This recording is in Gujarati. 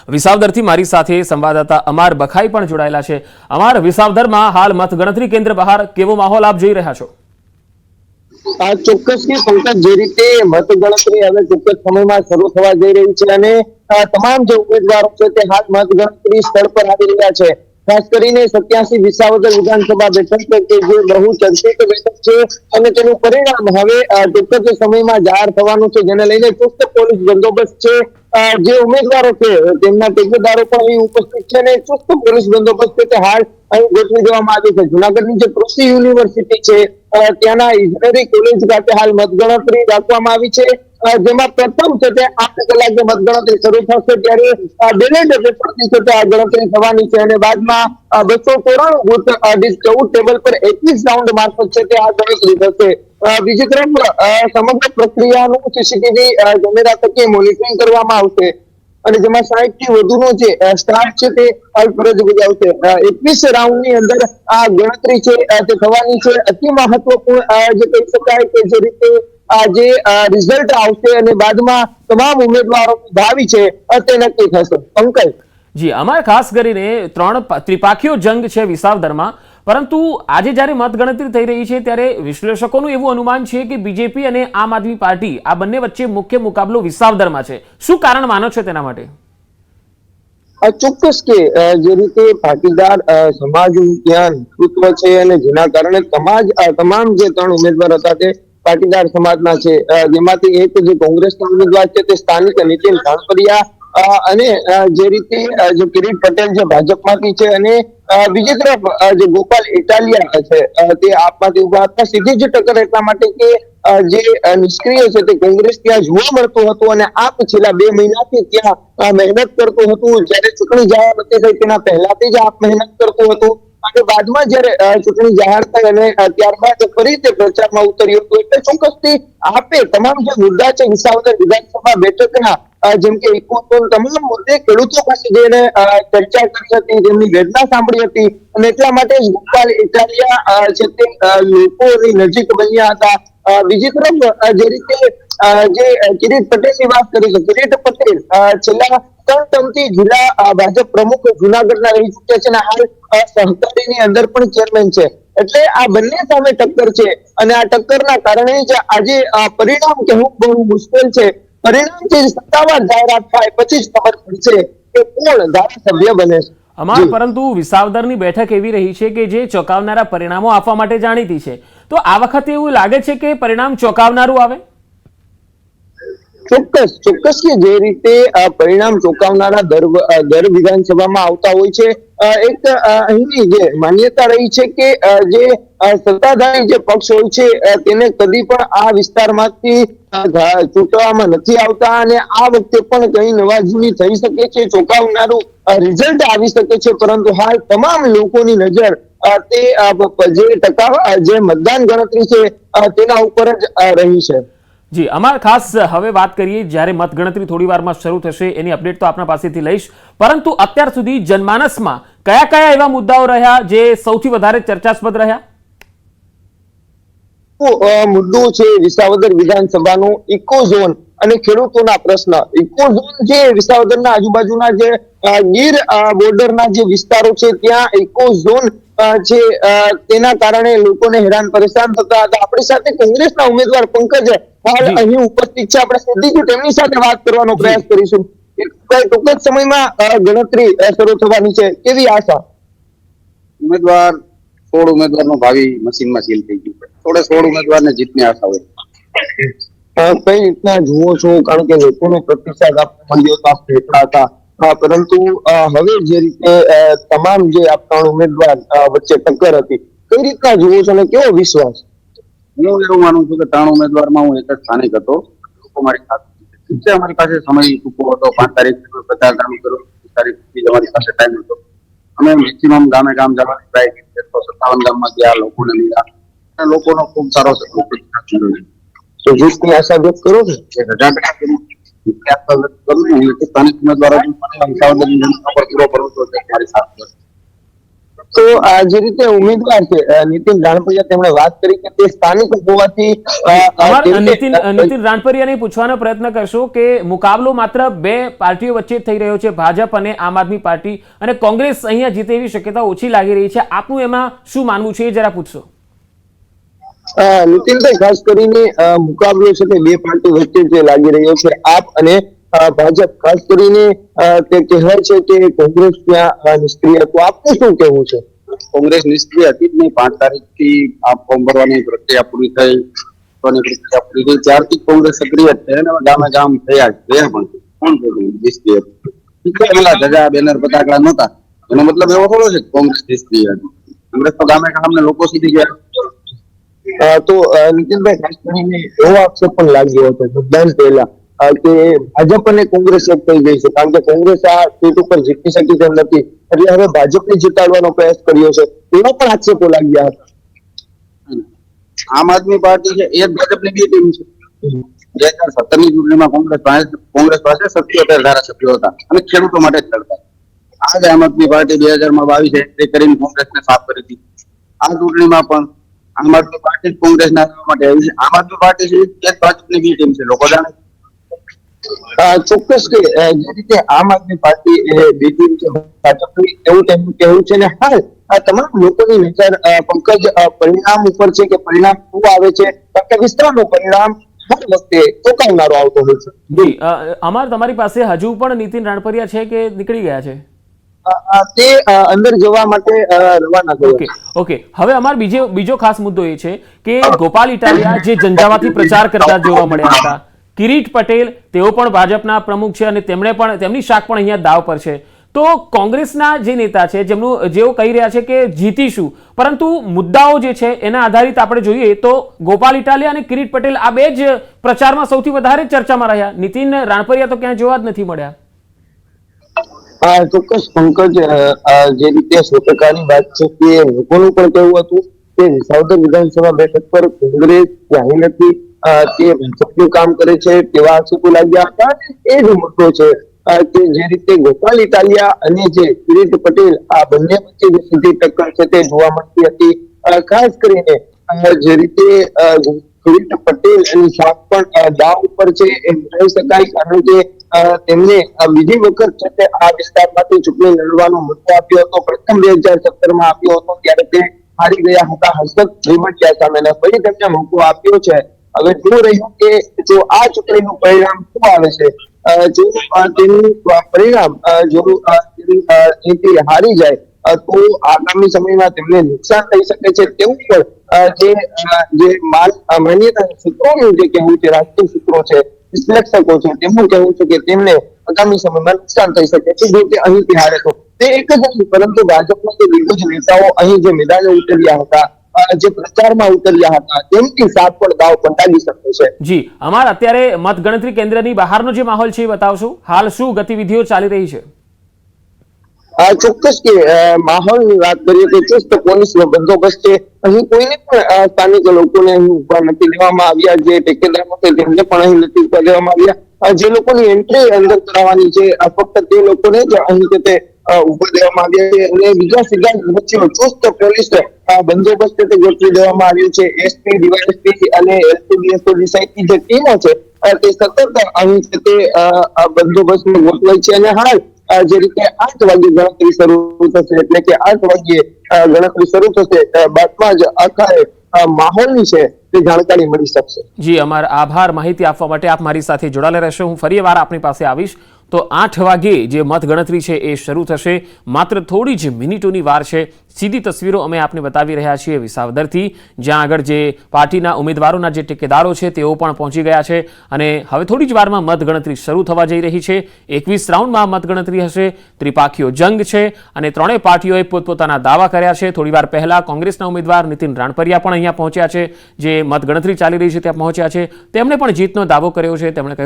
વિસાવદરથી મારી સાથે સંવાદદાતા અમાર બખાઈ પણ જોડાયેલા છે। અમાર, વિસાવદરમાં હાલ મતગણતરી કેન્દ્ર બહાર કેવો માહોલ આપ જોઈ રહ્યા છો? ચોક્કસથી પંકજ, જે રીતે મતગણતરી હવે ચોક્કસ સમયમાં શરૂ થવા જઈ રહી છે અને તમામ જે ઉમેદવારો છે તે હાલ મતગણતરી સ્થળ પર આવી રહ્યા છે। ખાસ કરીને 87 વિસાવદર વિધાનસભા બેઠક કે જે બહુ ચર્ચિત બેઠક છે અને તેનું પરિણામ હવે ચોક્કસ સમયમાં જાહેર થવાનું છે, જેને લઈને ચુસ્ત પોલીસ બંદોબસ્ત છે। જે ઉમેદવારો છે તેમના ટેકેદારો પણ અહીં ઉપસ્થિત છે અને ચુસ્ત પોલીસ બંદોબસ્ત છે તે હાલ અહીં ગોઠવી દેવામાં આવ્યો છે। જુનાગઢની જે કૃષિ યુનિવર્સિટી છે ત્યાંના ઇજનેરી કોલેજ ખાતે હાલ મતગણતરી રાખવામાં આવી છે, જેમાં પ્રથમ છે તે 8 કલાકે મતગણતરી શરૂ થશે, ત્યારે બેલેટ પેપરથી છે તે આ ગણતરી થવાની છે અને બાદમાં 294 બૂથ 14 ટેબલ પર 21 રાઉન્ડ મારફત છે તે આ ગણતરી થશે। બીજી તરફ સમગ્ર પ્રક્રિયાનું સીસીટીવી કેમેરા થકી મોનિટરિંગ કરવામાં આવશે અને જેમાં 60 થી વધુનો જે સ્ટાફ છે તે હાલ ફરજ બજાવશે। 21 રાઉન્ડની અંદર આ ગણતરી છે તે થવાની છે। અતિ મહત્વપૂર્ણ જે કહી શકાય કે જે રીતે જે રિઝલ્ટ આવશે અને બાદમાં તમામ ઉમેદવારોનું ભાવિ છે તે નક્કી થશે। પંકજ જી, અમારે ખાસ કરીને 3 ત્રિપાખીઓ જંગ છે વિસાવદરમાં, પરંતુ આજે જ્યારે મતગણતરી થઈ રહી છે ત્યારે વિશ્લેષકોનું એવું અનુમાન છે કે બીજેપી અને આમ આદમી પાર્ટી આ બંને વચ્ચે મુખ્ય મુકાબલો વિસાવદરમાં છે। શું કારણ માનો છો તેના માટે? ચોક્કસ કે જે રીતે પાટીદાર સમાજનું ત્યાં નેતૃત્વ છે અને જેના કારણે તમામ જે 3 ઉમેદવાર હતા તે પાટીદાર સમાજના છે, જેમાંથી એક જે કોંગ્રેસના ઉમેદવાર છે તે સ્થાનિક નીતિન ધાણપરિયા અને જે રીતે જે કિરીટ પટેલ જે ભાજપમાંથી છે અને બીજી તરફ જે ગોપાલ ઇટાલિયા છે તે આપમાંથી ઉભા હતા। સીધી જ ટક્કર એટલા માટે કે જે નિષ્ક્રિય છે તે કોંગ્રેસ ત્યાં જોવા મળતું હતું અને આપ છેલ્લા 2 મહિનાથી ત્યાં મહેનત કરતું હતું, જ્યારે ચૂંટણી જાહેર નથી થઈ તેના પહેલાથી જ આપ મહેનત કરતું હતું અને બાદમાં જ્યારે ચૂંટણી જાહેર થઈ અને ત્યારબાદ ફરી તે પ્રચારમાં ઉતર્યું હતું। એટલે ચોક્કસથી આપે તમામ જે મુદ્દા છે વિસાવદર વિધાનસભા બેઠકના, જેમ કે ઇકોઝોન, તમામ મુદ્દે ખેડૂતો પાસે જઈને ચર્ચા કરી હતી, તેમની વેદના સાંભળી હતી અને એટલા માટે જ ગોપાલ ઇટાલિયા છે તે લોકોની નજીક બન્યા હતા। બીજી તરફ જે રીતે જે કિરીટ પટેલની વાત કરી તો કિરીટ પટેલ છેલ્લા 3 ટર્મથી જિલ્લા ભાજપ પ્રમુખ જુનાગઢના રહી ચૂક્યા છે અને હાલ સહકારીની અંદર પણ ચેરમેન છે। એટલે આ બંને સામે ટક્કર છે અને આ ટક્કરના કારણે જ આજે પરિણામ કહેવું બહુ મુશ્કેલ છે। પરિણામ જે સત્તાવાર જાહેરાત થાય પછી જ ખબર પડશે કે કોણ ધારાસભ્ય બને છે। અમાર, પરંતુ વિસાવદરની બેઠક એવી રહી છે કે જે ચોંકાવનારા પરિણામો આપવા માટે જાણીતી છે, તો આ વખતે એવું લાગે છે કે પરિણામ ચોંકાવનારું આવે? ચોક્કસ કે જે રીતે પરિણામ ચોંકાવનારા દર વિધાનસભામાં આવતા હોય છે, એક અહીંની જે માન્યતા રહી છે કે જે સત્તાધારી જે પક્ષ હોય છે તેને કદી પણ આ વિસ્તારમાંથી ચૂંટવામાં નથી આવતા અને આ વખતે પણ કઈ નવાજૂની થઈ શકે છે, ચોંકાવનારું રિઝલ્ટ આવી શકે છે, પરંતુ હાલ તમામ લોકોની નજર તે જે મતદાન ગણતરી છે તેના ઉપર જ રહી છે। જી અમાર, ખાસ હવે વાત કરીએ જ્યારે મતગણતરી થોડી વારમાં શરૂ થશે એની અપડેટ તો આપના પાસેથી લઈશ, પરંતુ અત્યાર સુધી જનમાનસમાં કયા કયા એવા મુદ્દાઓ રહ્યા જે સૌથી વધારે ચર્ચાસ્પદ રહ્યા? મુદ્દો છે વિસાવદર વિધાનસભાનો ઇકોઝોન અને ખેડૂતોના પ્રશ્ન। ઇકોઝોન જે વિસાવદરના આજુબાજુના જે ગીર બોર્ડરના જે વિસ્તારો છે ત્યાં ઇકોઝોન છે તેના કારણે લોકોને હેરાન પરેશાન થતા હતા। આપણી સાથે કોંગ્રેસના ઉમેદવાર પંકજ હાલ અહીં ઉપસ્થિત છે, આપણે સીધી જ તેમની સાથે વાત કરવાનો પ્રયાસ કરીશું। ટૂંક જ સમયમાં ગણતરી શરૂ થવાની છે, કેવી આશા? 16 ઉમેદવારનું ભાવિ મશીનમાં સીલ થઈ ગયું છે, 16 ઉમેદવારને જીતની આશા હોય। કઈ રીતના જુઓ છો, કારણ કે લોકોનો પ્રતિસાદ આપવા મળ્યો તો આપ ભેટતા હતા, પરંતુ હવે જે રીતે તમામ જે આ 3 ઉમેદવાર વચ્ચે ટક્કર હતી, કઈ રીતના જુઓ છો અને કેવો વિશ્વાસ? હું એવું માનું છું કે 3 ઉમેદવારમાં હું એક જ સ્થાનિક હતો, લોકો મારી સાથે અમારી પાસે સમય ટૂંકો હતો, 5 તારીખ પ્રચાર ચાલુ કર્યો, 20 તારીખ સુધી અમારી પાસે ટાઈમ હતો, અમે મેક્સિમમ ગામે ગામ જવાની ટ્રાય કરી, 157 ગામમાં ગયા, લોકોને મળ્યા અને લોકોનો ખૂબ સારો સપોર્ટ તો જીતની આશા વ્યક્ત કરો છો? સ્થાનિક ઉમેદવારો પૂરો ભરોસો છે મારી સાથે। તો જે રીતે ઉમેદવાર છે નીતિન રાણપરિયા, તેમણે વાત કરી કે તે સ્થાનિક હોવાથી તે રીતે- નીતિન રાણપરિયાને પૂછવાનો પ્રયત્ન કરશો કે મુકાબલો માત્ર બે પાર્ટીઓ વચ્ચે થઈ રહ્યો છે, ભાજપ અને આમ આદમી પાર્ટી, અને કોંગ્રેસ અહીંયા જીતે એવી શક્યતા ઓછી લાગી રહી છે. આપનું એમાં શું માનવું છે એ જરા પૂછશો. નીતિનભાઈ, ખાસ કરીને મુકાબલો છે તે બે પાર્ટી વચ્ચે જે લાગી રહ્યો છે, આપ અને ભાજપ. ખાસ કરીને તે કહેવાય છે કે કોંગ્રેસ ત્યાં નિષ્ક્રિય. તો આપનું શું કહેવું છે? કોંગ્રેસ નિષ્ક્રિય હતી જ નહીં. 5 તારીખથી આ ફોર્મ ભરવાની પ્રક્રિયા પૂરી થઈ, ત્યારથી જ કોંગ્રેસ સક્રિય છે અને ગામે ગામ થયા પણ કોણ નિષ્ક્રિય? પેલા ધજા બેનર પતાકા નહોતા, એનો મતલબ એવો થોડો છે કે કોંગ્રેસ નિષ્ક્રિય હતી. કોંગ્રેસ તો ગામે ગામ ને લોકો સુધી ગયા. તો નીતિનભાઈ, ખાસ કરીને એવો આક્ષેપ પણ લાગ્યો હતો મતદાન પહેલા કે ભાજપ અને કોંગ્રેસ એક થઈ ગઈ છે, કારણ કે કોંગ્રેસ આ સીટ ઉપર જીતી શકી તેમ નથી, એટલે હવે ભાજપને જીતાડવાનો પ્રયાસ કર્યો છે, એવા પણ આક્ષેપો લાગ્યા હતા. આમ આદમી પાર્ટી છે એ ભાજપની બે ટીમ છે. 2017 ની ચૂંટણીમાં કોંગ્રેસ પાસે 77 ધારાસભ્યો હતા અને ખેડૂતો માટે જ લડતા. આજ આમ આદમી પાર્ટી 2022 એન્ટ્રી કરીને કોંગ્રેસને સાફ કરી દીધી. આ ચૂંટણીમાં પણ આમ આદમી પાર્ટી જ કોંગ્રેસના માટે આવી છે. આમ આદમી પાર્ટી છે એ ભાજપની બી ટીમ છે, લોકો જાણે. ચોક્કસ કે જે રીતે આમ આદમી પાર્ટી એ બે ટીમ છે ભાજપની, એવું તેમનું કહેવું છે. ને હાલ આ તમામ લોકોની નજર પંકજ પરિણામ ઉપર છે કે પરિણામ શું આવે છે, કારણ કે વિસ્તારનું પરિણામ હર વખતે ચોંકાવનારો આવતો હોય છે. જી, અમાર તમારી પાસે હજુ પણ નીતિન રાણપરિયા છે કે નીકળી ગયા છે? તે અંદર જવા માટે રવાના થયો. ઓકે. હવે અમાર બીજો ખાસ મુદ્દો એ છે કે ગોપાલ ઇટાલિયા જે ઝંઝાવાથી પ્રચાર કરતા જોવા મળ્યા હતા, કિરીટ પટેલ તેઓ પણ ભાજપના પ્રમુખ છે અને તેમની શાખ પણ અહીંયા દાવ પર છે. તો કોંગ્રેસના જે નેતા છે જેઓ કહી રહ્યા છે કે જીતીશું, પરંતુ મુદ્દાઓ જે છે એના આધારિત આપણે જોઈએ તો ગોપાલ ઇટાલિયા અને કિરીટ પટેલ આ બે જ પ્રચારમાં સૌથી વધારે ચર્ચામાં રહ્યા. નીતિન રાણપરિયા તો ક્યાંય જોવા જ નથી મળ્યા. ચોક્કસ પંકજ, જે રીતે 100%ની વાત છે કે લોકોનું પણ કહેવું હતું કે વિસાવદર વિધાનસભા બેઠક પર કોંગ્રેસ ક્યાંય નથી, તે ભાજપનું કામ કરે છે તેવા આક્ષેપો લાગ્યા હતા. એ જ મુદ્દો છે કે જે રીતે ગોપાલ ઇટાલિયા અને જે કિરીટ પટેલ આ બંને વચ્ચે જે સીધી ટક્કર છે તે જોવા મળતી હતી. ખાસ કરીને જે રીતે કિરીટ પટેલ એની શાખ પણ દાવ ઉપર છે એમ કહી શકાય, કારણ કે તેમને બીજી વખત છે તે આ વિસ્તારમાંથી ચૂંટણી લડવાનો મોકો આપ્યો હતો. પ્રથમ 2017 માં આપ્યો હતો ત્યારે તે હારી ગયા હતા હર્ષદ રીમટિયા સામે, ફરી તેમને મોકો આપ્યો છે. હવે શું રહ્યું કે જો આ ચૂંટણીનું પરિણામ શું આવે છે, જો તેનું પરિણામ જો હારી જાય તો આગામી સમયમાં તેમને નુકસાન થઈ શકે છે. તેવું પણ જે માન્યતા સૂત્રોનું જે કહેવું છે, રાજકીય સૂત્રો છે, વિશ્લેષકો છે, તેમનું કહેવું છે કે તેમને આગામી સમયમાં નુકસાન થઈ શકે છે જો તે અહીંથી હારે તો. તે એક જ નહીં, પરંતુ ભાજપના જે દિગ્ગજ નેતાઓ અહીં જે મેદાને ઉતર્યા હતા, જે પ્રચારમાં ઉતર્યા હતા, તેમની સાથ પણ દાવ પર લાગી શકે છે. જી, અમાર અત્યારે મતગણતરી કેન્દ્રની બહારનો જે માહોલ છે એ બતાવશો. હાલ શું ગતિવિધિઓ ચાલી રહી છે? ચોક્કસ કે માહોલની વાત કરીએ તો ચુસ્ત પોલીસનો બંદોબસ્ત છે. અહીં કોઈને પણ સ્થાનિક લોકોને અહીં ઉભા નથી લેવામાં આવ્યા. જે ઠેકેદારો છે તેમને પણ અહીં નથી ઉભા લેવામાં આવ્યા. જે લોકોની એન્ટ્રી અંદર કરાવવાની છે ફક્ત તે લોકોને જ અહીં છે તે ઉભા દેવામાં આવ્યા છે, અને બીજા સીધા વચ્ચેનો ચુસ્ત પોલીસ બંદોબસ્ત તે ગોઠવી દેવામાં આવ્યું છે. એસપી, ડીવાયએસપી અને એલસીબી સહિતની જે ટીમો છે તે સતત અહીં છે તે બંદોબસ્ત ગોઠવાય છે. અને હાલ જે રીતે 8 વાગે ગણતરી શરૂ થશે, એટલે કે 8 વાગે ગણતરી શરૂ થશે બાદમાં જ આખા માહોલની છે તે જાણકારી મળી શકશે. જી, અમારો આભાર માહિતી આપવા માટે. આપ મારી સાથે જોડાયેલા રહેશો. હું ફરી વાર આપની પાસે આવીશ તો 8 વાગે જે મતગણતરી છે એ શરૂ થશે. માત્ર થોડી જ મિનિટોની વાર છે. સીધી તસવીરો અમે આપને બતાવી રહ્યા છીએ વિસાવદરથી, જ્યાં આગળ જે પાર્ટીના ઉમેદવારોના જે ટેકેદારો છે તેઓ પણ પહોંચી ગયા છે અને હવે થોડી જ વારમાં મતગણતરી શરૂ થવા જઈ રહી છે. 21 રાઉન્ડમાં મતગણતરી હશે. ત્રિપાખીયો જંગ છે અને ત્રણેય પાર્ટીઓએ પોતપોતાના દાવા કર્યા છે. થોડી વાર પહેલા કોંગ્રેસના ઉમેદવાર નીતિન રાણપરિયા પણ અહીંયા પહોંચ્યા છે, જે મતગણતરી ચાલી રહી છે ત્યાં પહોંચ્યા છે. તેમણે પણ જીતનો દાવો કર્યો છે. તેમણે કહ્યું